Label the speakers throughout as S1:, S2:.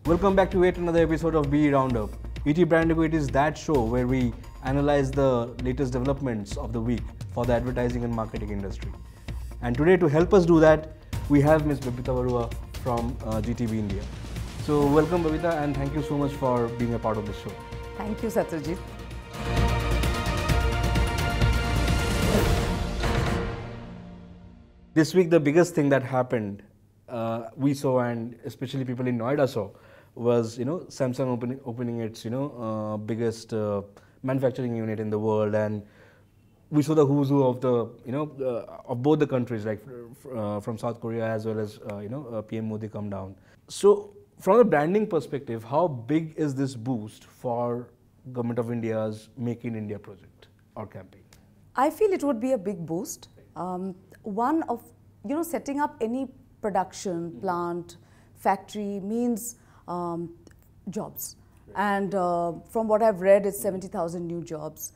S1: Welcome back to yet another episode of BE Roundup. ET Brand Equity is that show where we analyze the latest developments of the week for the advertising and marketing industry. And today, to help us do that, we have Ms. Babita Baruah from GTB India. So welcome Babita, and thank you so much for being a part of the show.
S2: Thank you, Satyajit.
S1: This week, the biggest thing that happened, we saw, and especially people in Noida saw, was Samsung opening its biggest manufacturing unit in the world, and we saw the who's who of the of both the countries, like from South Korea as well as PM Modi come down. So from a branding perspective, how big is this boost for Government of India's Make in India project or campaign?
S2: I feel it would be a big boost. One of setting up any production plant, factory means jobs, and from what I've read, it's 70,000 new jobs.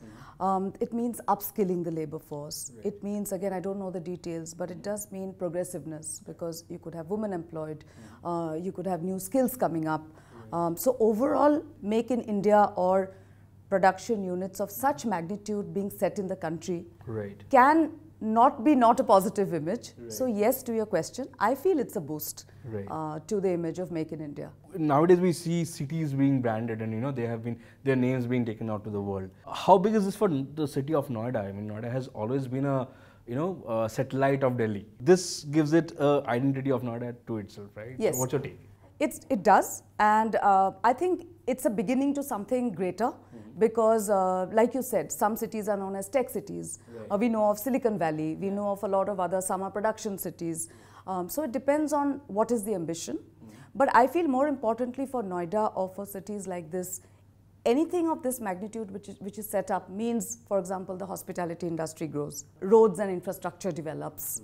S2: It means upskilling the labor force. Right. It means, again, I don't know the details, but it does mean progressiveness, because you could have women employed, you could have new skills coming up. Right. So overall, Make in India or production units of such magnitude being set in the country can not be not a positive image. Right. So yes, to your question, I feel it's a boost to the image of Make in India.
S1: Nowadays we see cities being branded, and they have been, their names being taken out to the world. How big is this for the city of Noida? I mean, Noida has always been a satellite of Delhi. This gives it an identity of Noida to itself, right?
S2: Yes.
S1: So what's your take?
S2: It does, and I think it's a beginning to something greater, because like you said, some cities are known as tech cities. Right. We know of Silicon Valley, we know of a lot of other summer production cities. So it depends on what is the ambition. But I feel more importantly for Noida or for cities like this, anything of this magnitude which is set up means, for example, the hospitality industry grows, roads and infrastructure develops,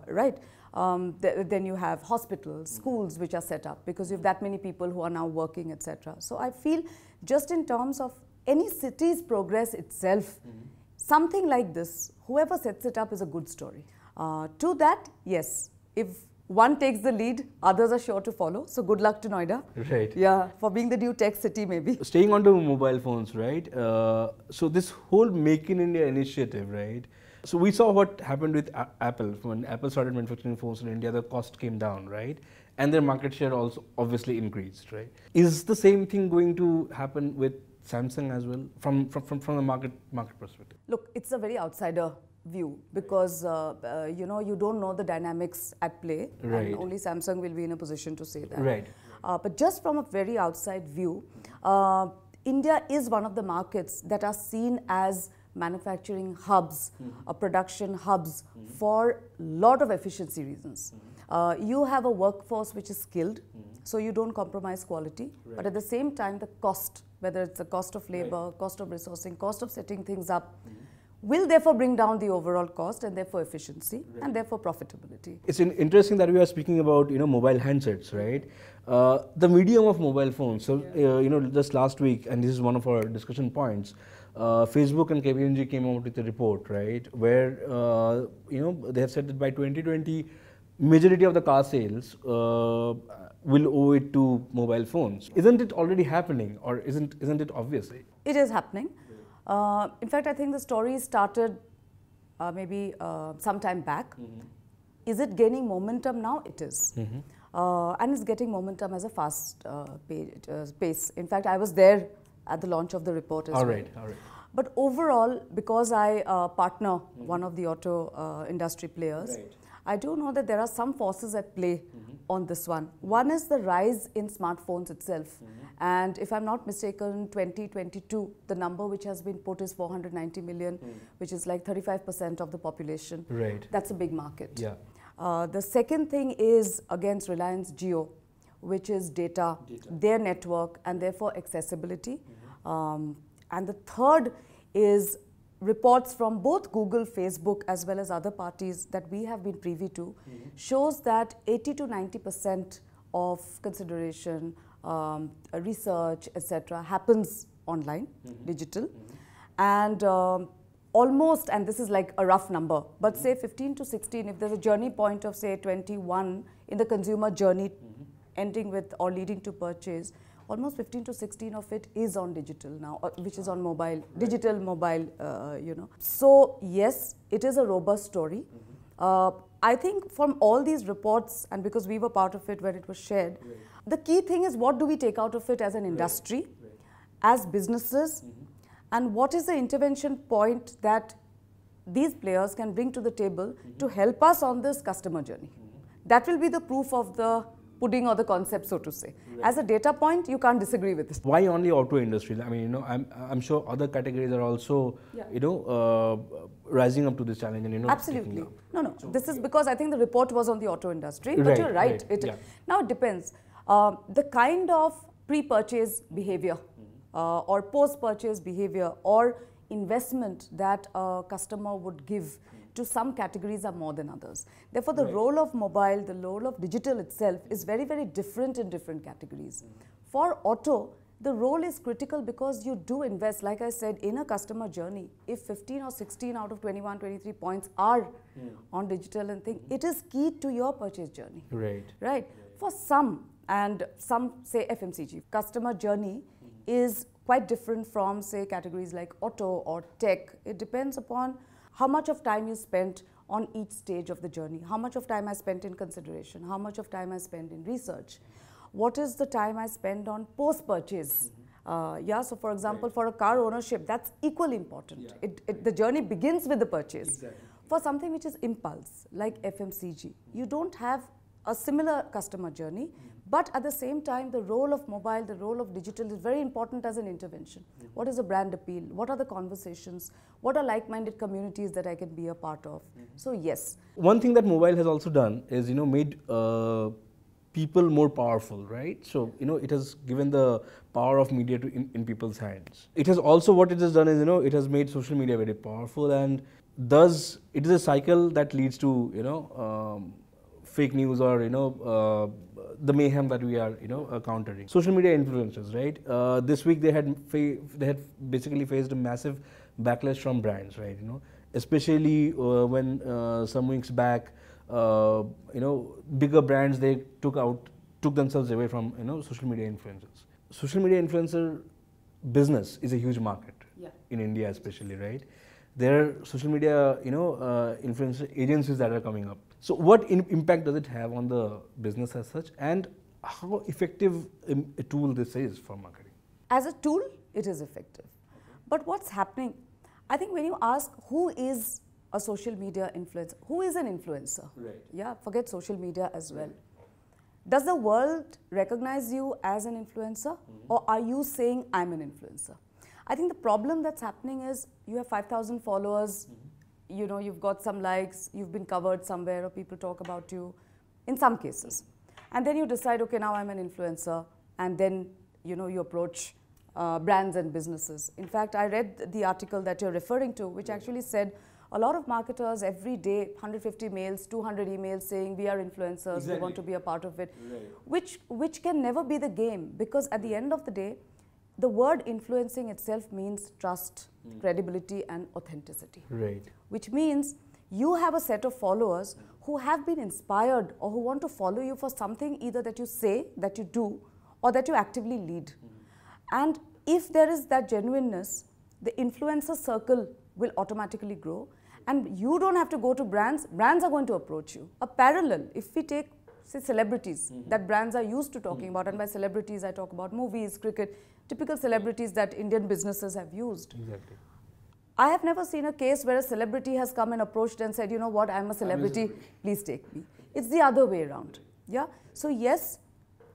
S2: right? Then you have hospitals, schools which are set up, because you have that many people who are now working, etc. So I feel just in terms of any city's progress itself, something like this, whoever sets it up is a good story. To that, yes, if one takes the lead, others are sure to follow. So good luck to Noida.
S1: Right.
S2: Yeah, for being the new tech city maybe.
S1: Staying on to mobile phones, right? So this whole Make in India initiative, right? So we saw what happened with Apple. When Apple started manufacturing phones in India, the cost came down, right? And their market share also obviously increased, right? Is the same thing going to happen with Samsung as well, from the market perspective? Look,
S2: it's a very outsider view, because you don't know the dynamics at play, and only Samsung will be in a position to say that.
S1: Right.
S2: But just from a very outside view, India is one of the markets that are seen as manufacturing hubs, production hubs, for a lot of efficiency reasons. You have a workforce which is skilled, so you don't compromise quality, but at the same time the cost, whether it's the cost of labor, cost of resourcing, cost of setting things up, will therefore bring down the overall cost and therefore efficiency and therefore profitability.
S1: It's interesting that we are speaking about mobile handsets, right? The medium of mobile phones. So just last week, and this is one of our discussion points, Facebook and KPMG came out with a report, right, where they have said that by 2020, majority of the car sales will owe it to mobile phones. Isn't it already happening, or isn't it obvious?
S2: It is happening. In fact, I think the story started maybe some time back. Is it gaining momentum now? It is. And it's getting momentum as a fast pace. In fact, I was there at the launch of the report as well. All right. But overall, because I partner one of the auto industry players, I do know that there are some forces at play on this one. One is the rise in smartphones itself. And if I'm not mistaken, 2022, the number which has been put is 490 million, which is like 35% of the population. Right. That's a big market. Yeah. The second thing is against Reliance Jio, which is data, their network, and therefore accessibility. And the third is reports from both Google, Facebook, as well as other parties that we have been privy to, shows that 80 to 90% of consideration, research, etc., happens online, digital, and almost, and this is like a rough number, but say 15 to 16, if there's a journey point of say 21 in the consumer journey ending with or leading to purchase, almost 15 to 16 of it is on digital now, which is on mobile, digital mobile, you know. So yes, it is a robust story. I think from all these reports, and because we were part of it when it was shared, the key thing is what do we take out of it as an industry, as businesses, and what is the intervention point that these players can bring to the table to help us on this customer journey. That will be the proof of the pudding or the concept, so to say. As a data point, you can't disagree with this.
S1: Why only auto industry? I mean, you know, I'm sure other categories are also, you know, rising up to this challenge and, you know,
S2: absolutely. No. So this is because I think the report was on the auto industry, but you're right. Now it depends. The kind of pre-purchase behavior or post-purchase behavior or investment that a customer would give to some categories are more than others. Therefore, the role of mobile, the role of digital itself is very, very different in different categories. For auto, the role is critical because you do invest, like I said, in a customer journey. If 15 or 16 out of 21, 23 points are on digital and thing, it is key to your purchase journey. Right. For some, and some say FMCG, customer journey is quite different from, say, categories like auto or tech. It depends upon how much of time you spent on each stage of the journey, how much of time I spent in consideration, how much of time I spent in research, what is the time I spend on post-purchase. So for example, for a car ownership, that's equally important. The journey begins with the purchase. For something which is impulse, like FMCG, you don't have a similar customer journey, but at the same time, the role of mobile, the role of digital is very important as an intervention. What is the brand appeal? What are the conversations? What are like-minded communities that I can be a part of? So yes.
S1: One thing that mobile has also done is, you know, made people more powerful, right? So, you know, it has given the power of media to in people's hands. It has also, what it has done is, you know, it has made social media very powerful, and thus it is a cycle that leads to, you know, fake news or, you know, the mayhem that we are, you know, countering. Social media influencers, right? This week they had basically faced a massive backlash from brands, right? You know, especially when some weeks back, you know, bigger brands, they took themselves away from, you know, social media influencers. Social media influencer business is a huge market in India, especially, right? There are social media, you know, influencer agencies that are coming up. So what impact does it have on the business as such, and how effective a tool this is for marketing?
S2: As a tool, it is effective. But what's happening, I think when you ask who is a social media influencer, who is an influencer? Yeah, forget social media as well. Does the world recognize you as an influencer, or are you saying I'm an influencer? I think the problem that's happening is you have 5,000 followers, you know, you've got some likes, you've been covered somewhere, or people talk about you in some cases. And then you decide, okay, now I'm an influencer, and then, you know, you approach brands and businesses. In fact, I read the article that you're referring to, which actually said a lot of marketers every day, 150 mails, 200 emails saying we are influencers, we want to be a part of it, which can never be the game, because at the end of the day, the word influencing itself means trust, credibility and authenticity. Which means you have a set of followers who have been inspired or who want to follow you for something either that you say, that you do, or that you actively lead. And if there is that genuineness, the influencer circle will automatically grow, and you don't have to go to brands, brands are going to approach you. A parallel, if we take, say, celebrities that brands are used to talking about, and by celebrities I talk about movies, cricket, typical celebrities that Indian businesses have used. I have never seen a case where a celebrity has come and approached and said, you know what, I'm a celebrity, please take me. It's the other way around. Yeah. So yes,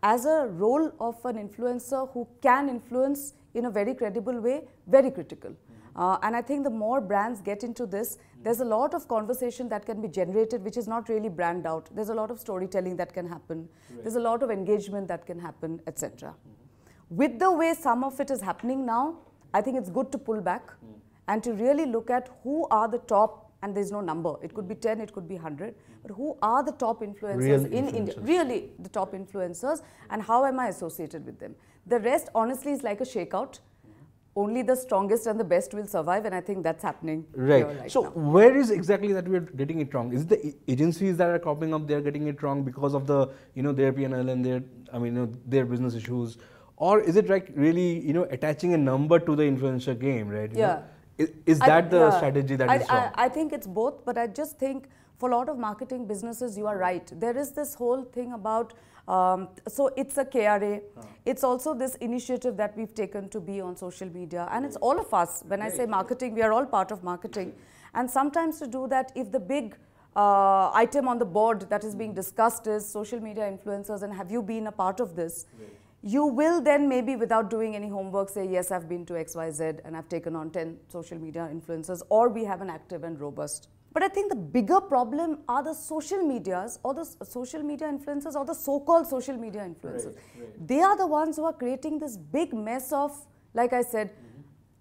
S2: as a role of an influencer who can influence in a very credible way, very critical. And I think the more brands get into this, there's a lot of conversation that can be generated, which is not really brand out. There's a lot of storytelling that can happen. There's a lot of engagement that can happen, etc. With the way some of it is happening now, I think it's good to pull back and to really look at who are the top, and there's no number. It could be 10, it could be 100, but who are the top influencers in India? Really the top influencers, and how am I associated with them? The rest honestly is like a shakeout. only the strongest and the best will survive, and I think that's happening
S1: Right.
S2: here right
S1: So
S2: now.
S1: where is exactly that we're getting it wrong? Is it the agencies that are copying up, they're getting it wrong because of the, their P&L and their, their business issues? Or is it like really, attaching a number to the influencer game, right?
S2: Yeah.
S1: Is that the strategy that is wrong?
S2: I think it's both, but I just think for a lot of marketing businesses, you are right. There is this whole thing about, so it's a KRA. It's also this initiative that we've taken to be on social media. And it's all of us. When I say marketing, we are all part of marketing. And sometimes to do that, if the big item on the board that is being discussed is social media influencers and have you been a part of this? You will then maybe without doing any homework say, yes, I've been to XYZ and I've taken on 10 social media influencers, or we have an active and robust. But I think the bigger problem are the social medias or the social media influencers or the so-called social media influencers. They are the ones who are creating this big mess of, like I said,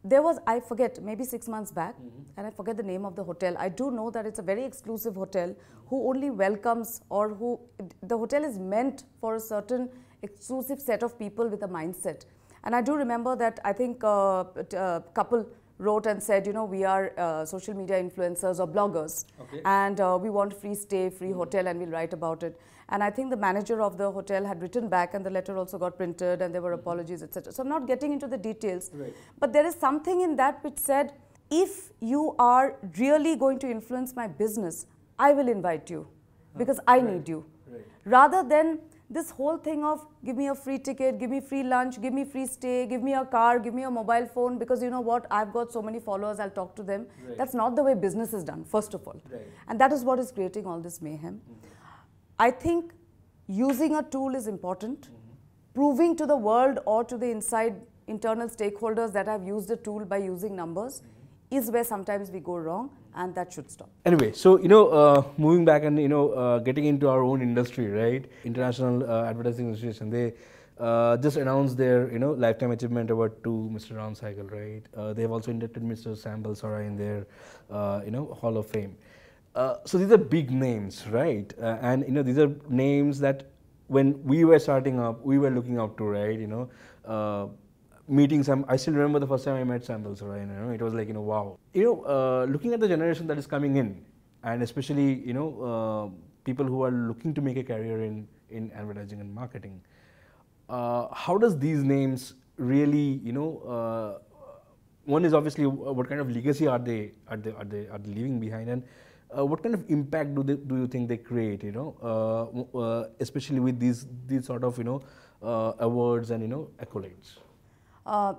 S2: there was, I forget, maybe 6 months back, and I forget the name of the hotel. I do know that it's a very exclusive hotel who only welcomes, or who, the hotel is meant for a certain exclusive set of people with a mindset. And I do remember that I think a couple wrote and said, we are social media influencers or bloggers, and we want free stay, free hotel, and we'll write about it. And I think the manager of the hotel had written back, and the letter also got printed, and there were apologies, etc. So I'm not getting into the details, but there is something in that which said, if you are really going to influence my business, I will invite you because I need you. Rather than this whole thing of give me a free ticket, give me free lunch, give me free stay, give me a car, give me a mobile phone, because you know what, I've got so many followers, I'll talk to them. That's not the way business is done, first of all. And that is what is creating all this mayhem. I think using a tool is important. Proving to the world or to the internal stakeholders that I've used a tool by using numbers is where sometimes we go wrong, and that should stop.
S1: Anyway, so moving back and getting into our own industry, right? International Advertising Association, they just announced their lifetime achievement award to Mr. Ram Saigal, right? They have also inducted Mr. Sam Balsara in their Hall of Fame. So these are big names, right? And these are names that when we were starting up, we were looking up to, right? Meeting Sam, I still remember the first time I met Sam Balsara, it was like, wow. Looking at the generation that is coming in, and especially, people who are looking to make a career in advertising and marketing, how does these names really, one is obviously what kind of legacy are they leaving behind, and what kind of impact do you think they create, especially with these sort of, awards and, accolades?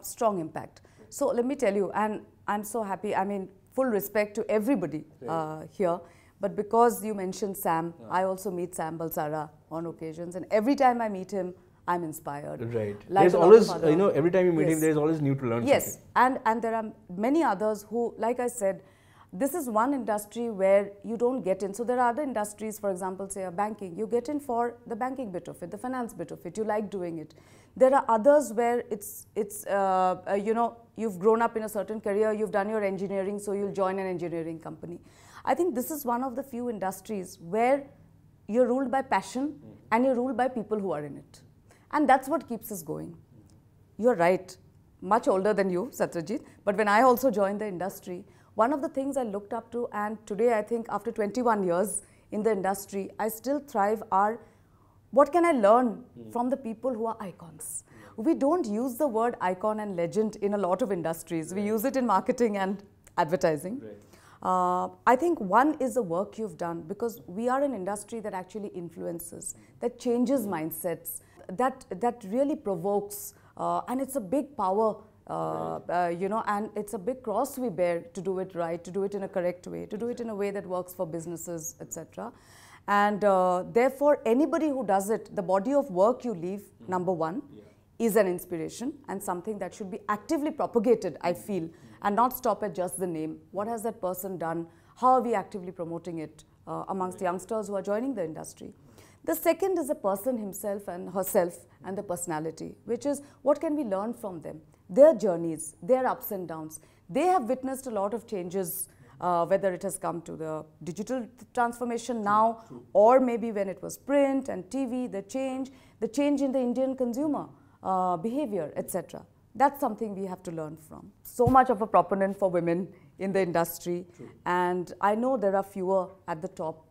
S2: Strong impact. So let me tell you, and I'm so happy, I mean, full respect to everybody here, but because you mentioned Sam, I also meet Sam Balsara on occasions, and every time I meet him, I'm inspired.
S1: Right.
S2: Like
S1: there's always, every time you meet him, there's always new to learn.
S2: Yes, and there are many others who, like I said, this is one industry where you don't get in. So there are other industries, for example, say banking. You get in for the banking bit of it, the finance bit of it. You like doing it. There are others where it's you've grown up in a certain career, you've done your engineering, so you'll join an engineering company. I think this is one of the few industries where you're ruled by passion and you're ruled by people who are in it. And that's what keeps us going. You're right, much older than you, Satyajit, but when I also joined the industry, one of the things I looked up to, and today I think after 21 years in the industry, I still thrive, are what can I learn from the people who are icons? We don't use the word icon and legend in a lot of industries. We use it in marketing and advertising. I think one is the work you've done, because we are an industry that actually influences, that changes mindsets, that really provokes, and it's a big power. And it's a big cross we bear to do it right, to do it in a correct way, to do it in a way that works for businesses, etc. And therefore, anybody who does it, the body of work you leave, number one, is an inspiration and something that should be actively propagated, I feel, and not stop at just the name. What has that person done? How are we actively promoting it amongst youngsters who are joining the industry? The second is the person himself and herself and the personality, which is what can we learn from them? Their journeys, their ups and downs. They have witnessed a lot of changes, whether it has come to the digital transformation now, or maybe when it was print and TV, the change in the Indian consumer behavior, etc. That's something we have to learn from. So much of a proponent for women in the industry.
S1: True.
S2: And I know there are fewer at the top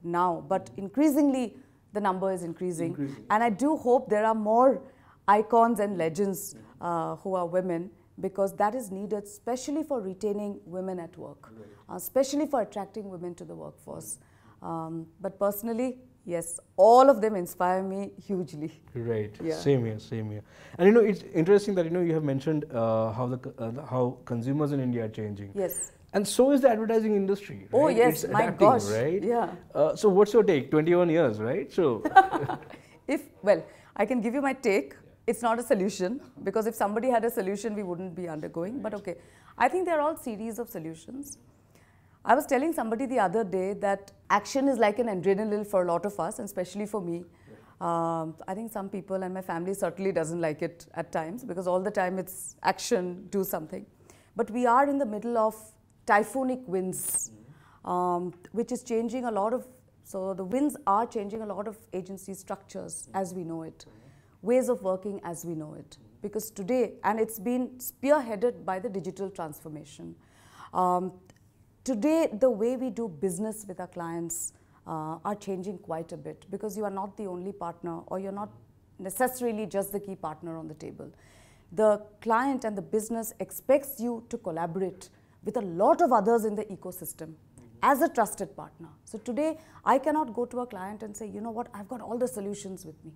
S2: now, but increasingly the number is increasing. And I do hope there are more icons and legends who are women, because that is needed, especially for retaining women at work, especially for attracting women to the workforce. But personally, yes, all of them inspire me hugely.
S1: Right.
S2: Yeah.
S1: Same here. Same here. And you know, it's interesting that you have mentioned how consumers in India are changing.
S2: Yes.
S1: And so is the advertising industry. Right?
S2: Oh yes,
S1: it's
S2: my
S1: adapting,
S2: gosh.
S1: right?
S2: Yeah.
S1: So what's your take? 21 years, right? So.
S2: Well, I can give you my take. It's not a solution, because if somebody had a solution, we wouldn't be undergoing. But okay, I think they're all series of solutions. I was telling somebody the other day that action is like an adrenaline for a lot of us, and especially for me. I think some people, and my family certainly doesn't like it at times, because all the time it's action, do something. But we are in the middle of typhoonic winds, which is changing a lot of, so the winds are changing a lot of agency structures as we know it, ways of working as we know it. Because today, and it's been spearheaded by the digital transformation. Today, the way we do business with our clients are changing quite a bit, because you are not the only partner, or you're not necessarily just the key partner on the table. The client and the business expects you to collaborate with a lot of others in the ecosystem as a trusted partner. So today, I cannot go to a client and say, you know what, I've got all the solutions with me.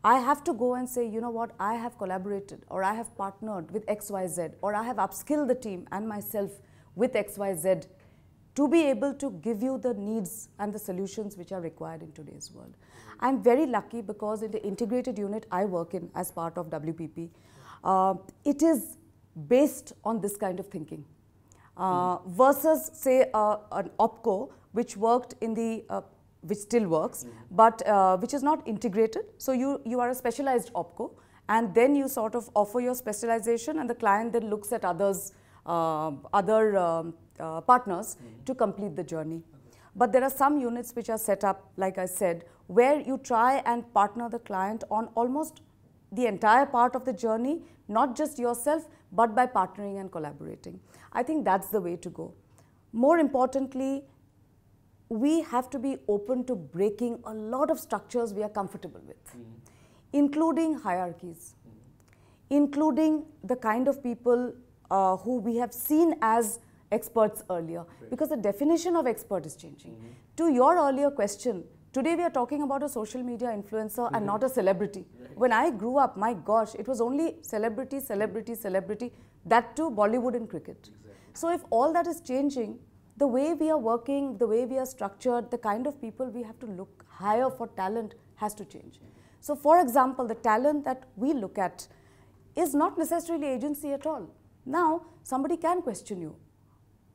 S2: I have to go and say, you know what, I have collaborated, or I have partnered with XYZ, or I have upskilled the team and myself with XYZ to be able to give you the needs and the solutions which are required in today's world. I'm very lucky, because in the integrated unit I work in as part of WPP, it is based on this kind of thinking. Versus say an OPCO which worked in the, which still works, but which is not integrated. So you are a specialized OPCO, and then you sort of offer your specialization, and the client then looks at others, partners to complete the journey. But there are some units which are set up, like I said, where you try and partner the client on almost the entire part of the journey, not just yourself, but by partnering and collaborating. I think that's the way to go. More importantly, we have to be open to breaking a lot of structures we are comfortable with, including hierarchies, including the kind of people who we have seen as experts earlier, because the definition of expert is changing. To your earlier question, today we are talking about a social media influencer and not a celebrity. When I grew up, my gosh, it was only celebrity, celebrity, celebrity, that too Bollywood and cricket. So if all that is changing, the way we are working, the way we are structured, the kind of people we have to look higher for talent has to change. So for example, the talent that we look at is not necessarily agency at all. Now, somebody can question you.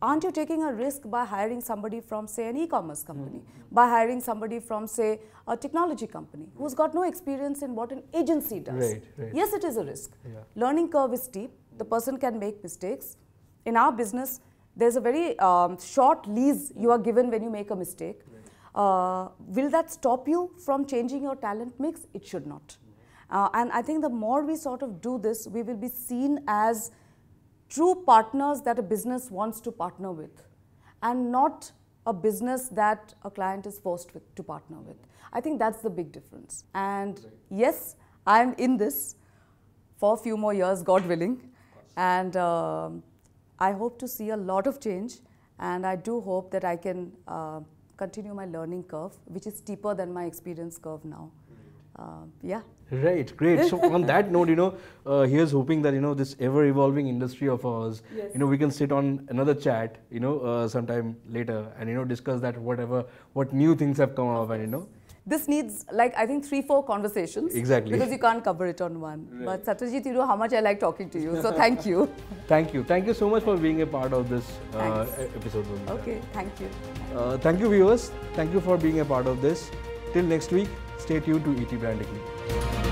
S2: Aren't you taking a risk by hiring somebody from, say, an e-commerce company, by hiring somebody from, say, a technology company who's got no experience in what an agency does?
S1: Right.
S2: Yes, it is a risk. Learning curve is steep. The person can make mistakes. In our business, there's a very short lease you are given when you make a mistake. Will that stop you from changing your talent mix? It should not. And I think the more we sort of do this, we will be seen as true partners that a business wants to partner with, and not a business that a client is forced to partner with. I think that's the big difference. And yes, I'm in this for a few more years, God willing. And I hope to see a lot of change, and I do hope that I can continue my learning curve, which is steeper than my experience curve now. Yeah.
S1: Right, great. So on that note, here's hoping that, this ever-evolving industry of ours, we can sit on another chat, sometime later, and, discuss that what new things have come up, and,
S2: This needs, like, I think 3-4 conversations.
S1: Exactly.
S2: Because you can't cover it on one. Right. But Satyajit, you know how much I like talking to you. So thank you.
S1: Thank you. Thank you so much for being a part of this episode.
S2: Okay, thank you.
S1: Thank you, viewers. Thank you for being a part of this. Till next week, stay tuned to ET Branding.